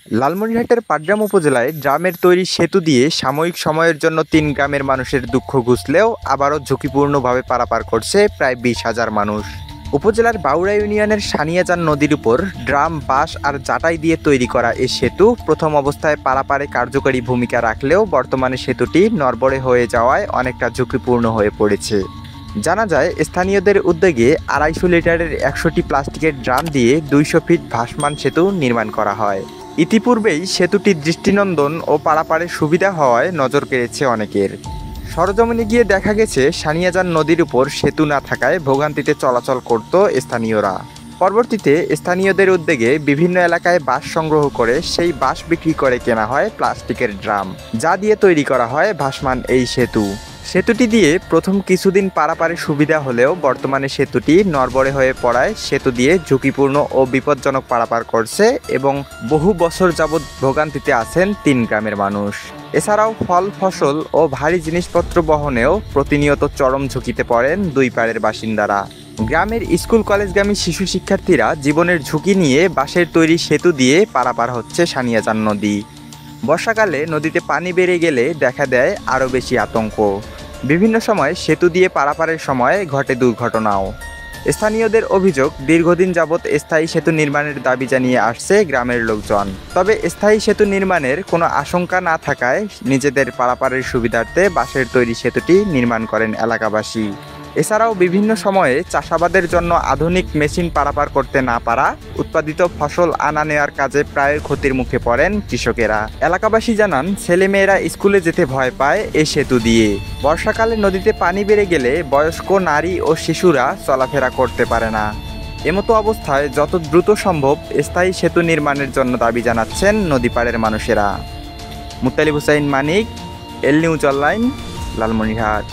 লালমনিরহাটের পাটগ্রাম উপজেলায় ড্রামের তৈরি সেতু দিয়ে সাময়িক সময়ের জন্য ৩ গ্রামের মানুষের দুঃখ ঘুচলেও আবারও ঝুঁকিপূর্ণভাবে পারাপার করছে প্রায় ২০,০০০ মানুষ। উপজেলার বাউড়া ইউনিয়নের সানিয়াজান নদীর উপর ড্রাম, বাঁশ আর জাটাই দিয়ে তৈরি করা এই সেতু প্রথম অবস্থায় পারাপারে কার্যকরী ভূমিকা রাখলেও বর্তমানে সেতুটি নড়বড়ে হয়ে যাওয়ায় অনেকটা ঝুঁকিপূর্ণ হয়ে পড়েছে। জানা যায়, স্থানীয়দের উদ্যোগে ২৫০ লিটারের ১০০টি প্লাস্টিকের ড্রাম দিয়ে ২০০ ফিট ভাসমান সেতু নির্মাণ করা হয়। ইতিপূর্বেই সেতুটি দৃষ্টিনন্দন ও পারাপারের সুবিধা হওয়ায় নজর কেড়েছে অনেকের। সরজমিনে গিয়ে দেখা গেছে, সানিয়াজান নদীর উপর সেতু না থাকায় ভোগান্তিতে চলাচল করত স্থানীয়রা। পরবর্তীতে স্থানীয়দের উদ্যোগে বিভিন্ন এলাকায় বাঁশ সংগ্রহ করে সেই বাঁশ বিক্রি করে কেনা হয় প্লাস্টিকের ড্রাম, যা দিয়ে তৈরি করা হয় ভাসমান এই সেতু। সেতুটি দিয়ে প্রথম কিছুদিন পারাপারের সুবিধা হলেও বর্তমানে সেতুটি নড়বড়ে হয়ে পড়ায় সেতু দিয়ে ঝুঁকিপূর্ণ ও বিপজ্জনক পারাপার করছে এবং বহু বছর যাবৎ ভোগান্তিতে আছেন ৩ গ্রামের মানুষ। এছাড়াও ফল, ফসল ও ভারী জিনিসপত্র বহনেও প্রতিনিয়ত চরম ঝুঁকিতে পড়েন দুই পাড়ের বাসিন্দারা। গ্রামের স্কুল কলেজগামী শিশু শিক্ষার্থীরা জীবনের ঝুঁকি নিয়ে বাঁশের তৈরি সেতু দিয়ে পারাপার হচ্ছে সানিয়াজান নদী। বর্ষাকালে নদীতে পানি বেড়ে গেলে দেখা দেয় আরও বেশি আতঙ্ক। বিভিন্ন সময় সেতু দিয়ে পারাপারের সময় ঘটে দুর্ঘটনাও। স্থানীয়দের অভিযোগ, দীর্ঘদিন যাবৎ স্থায়ী সেতু নির্মাণের দাবি জানিয়ে আসছে গ্রামের লোকজন। তবে স্থায়ী সেতু নির্মাণের কোনো আশঙ্কা না থাকায় নিজেদের পারাপারের সুবিধার্থে বাঁশের তৈরি সেতুটি নির্মাণ করেন এলাকাবাসী। এছাড়াও বিভিন্ন সময়ে চাষাবাদের জন্য আধুনিক মেশিন পারাপার করতে না পারা, উৎপাদিত ফসল আনা নেওয়ার কাজে প্রায় ক্ষতির মুখে পড়েন কৃষকেরা। এলাকাবাসী জানান, ছেলেমেয়েরা স্কুলে যেতে ভয় পায় এই সেতু দিয়ে। বর্ষাকালে নদীতে পানি বেড়ে গেলে বয়স্ক, নারী ও শিশুরা চলাফেরা করতে পারে না। এমতো অবস্থায় যত দ্রুত সম্ভব স্থায়ী সেতু নির্মাণের জন্য দাবি জানাচ্ছেন নদীপাড়ের মানুষেরা। মুত্তালিব হুসাইন মানিক, এল নিউজ অনলাইন, লালমনিরহাট।